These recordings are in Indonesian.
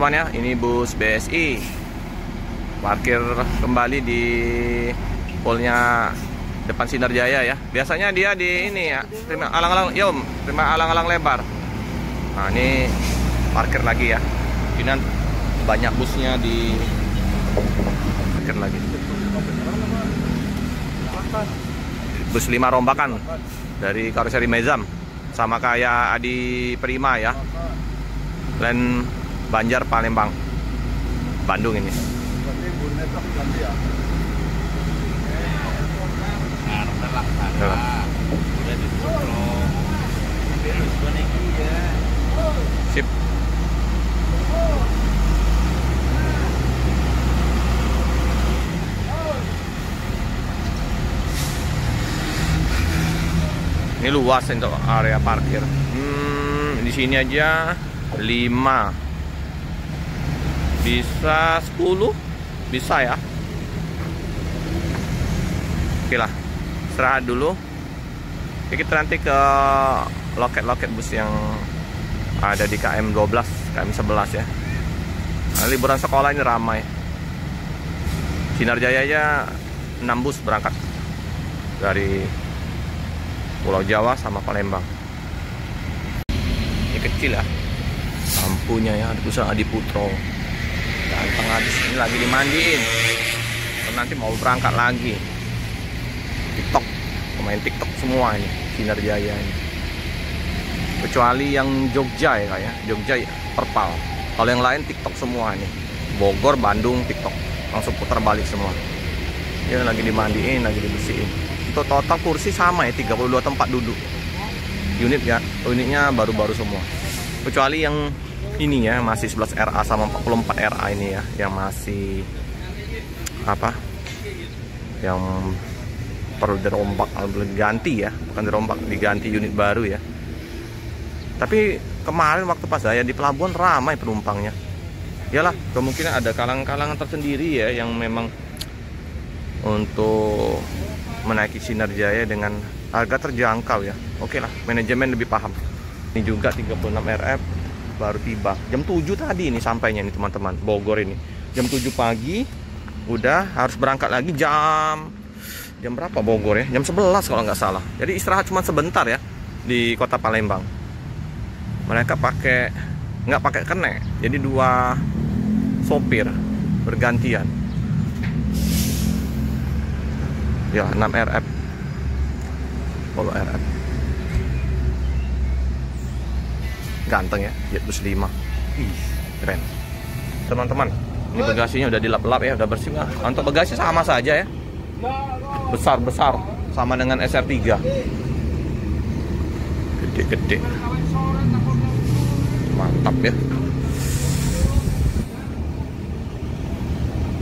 Teman ya, ini bus BSI parkir kembali di polnya depan Sinar Jaya ya. Biasanya dia di ini ya, terima alang-alang, ya Om, terima alang-alang lebar. Nah ini parkir lagi ya. Ini banyak busnya di parkir lagi. Bus 5 rombakan dari karoseri Mezam, sama kayak Adi Prima ya. Len Banjar Palembang, Bandung ini. Sip. Ini luas untuk area parkir. Di sini aja 5. Bisa 10, bisa ya. Oke lah, istirahat dulu. Oke, kita nanti ke loket-loket bus yang ada di KM 12, KM 11 ya. Nah, liburan sekolah ini ramai. Sinar Jaya aja 6 bus berangkat dari Pulau Jawa sama Palembang. Ini kecil ya, lampunya ya, ada tulisan Adi Putro. Ganteng habis, ini lagi dimandiin. Nanti mau berangkat lagi. TikTok, pemain TikTok semua ini Sinar Jaya ini. Kecuali yang Jogja ya kayak, Jogja ya, Perpal. Kalau yang lain TikTok semua ini. Bogor, Bandung, TikTok. Langsung putar balik semua. Ini lagi dimandiin, lagi dibersihin. Untuk total kursi sama ya, 32 tempat duduk. Unitnya baru-baru semua. Kecuali yang ini ya, masih 11 RA sama 44 RA ini ya, yang masih apa, yang perlu dirombak, ganti ya, bukan dirombak, diganti unit baru ya. Tapi kemarin waktu pas saya di pelabuhan ramai penumpangnya. Yalah, kemungkinan ada kalangan-kalangan tersendiri ya yang memang untuk menaiki Sinar Jaya dengan harga terjangkau ya. Oke lah, manajemen lebih paham. Ini juga 36 RF baru tiba jam 7 tadi ini sampainya nih teman-teman, Bogor ini jam 7 pagi udah harus berangkat lagi jam berapa Bogor ya, jam 11 kalau nggak salah. Jadi istirahat cuma sebentar ya di kota Palembang. Mereka nggak pakai kenek, jadi 2 sopir bergantian ya. 6 RF Polo RF ganteng ya, Jet Bus 5. Keren teman-teman. Ini bagasinya udah dilap-lap ya, udah bersih lah. Untuk bagasi sama saja ya, besar-besar sama dengan SR3, gede-gede, mantap ya.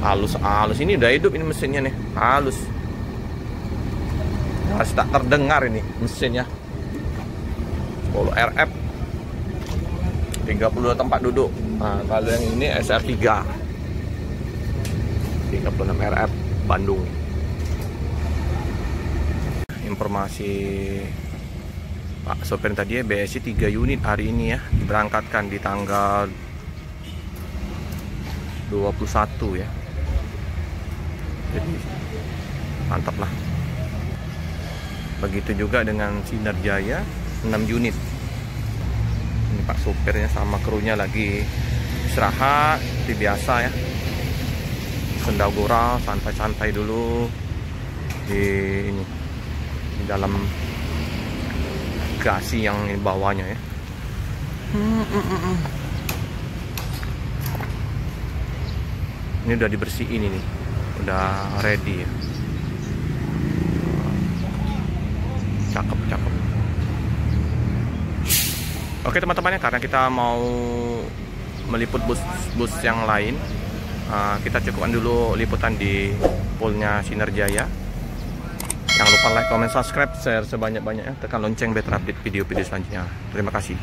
Halus-halus, ini udah hidup ini mesinnya nih, halus. Masih tak terdengar ini mesinnya. Polo RF 32 tempat duduk. Nah, kalau yang ini SR3 36 RF Bandung. Informasi Pak sopir tadi ya, BSI 3 unit hari ini ya diberangkatkan di tanggal 21 ya. Jadi mantap lah. Begitu juga dengan Sinar Jaya 6 unit. Ini Pak sopirnya sama krunya lagi istirahat seperti biasa ya. Sendagora santai-santai dulu di dalam bagasi yang ini bawahnya ya. Ini udah dibersihin, ini udah ready ya. Cakep. Oke teman-teman ya, karena kita mau meliput bus yang lain, kita cukupkan dulu liputan di poolnya Sinar Jaya. Jangan lupa like, comment, subscribe, share sebanyak-banyaknya, tekan lonceng biar terupdate video-video selanjutnya. Terima kasih.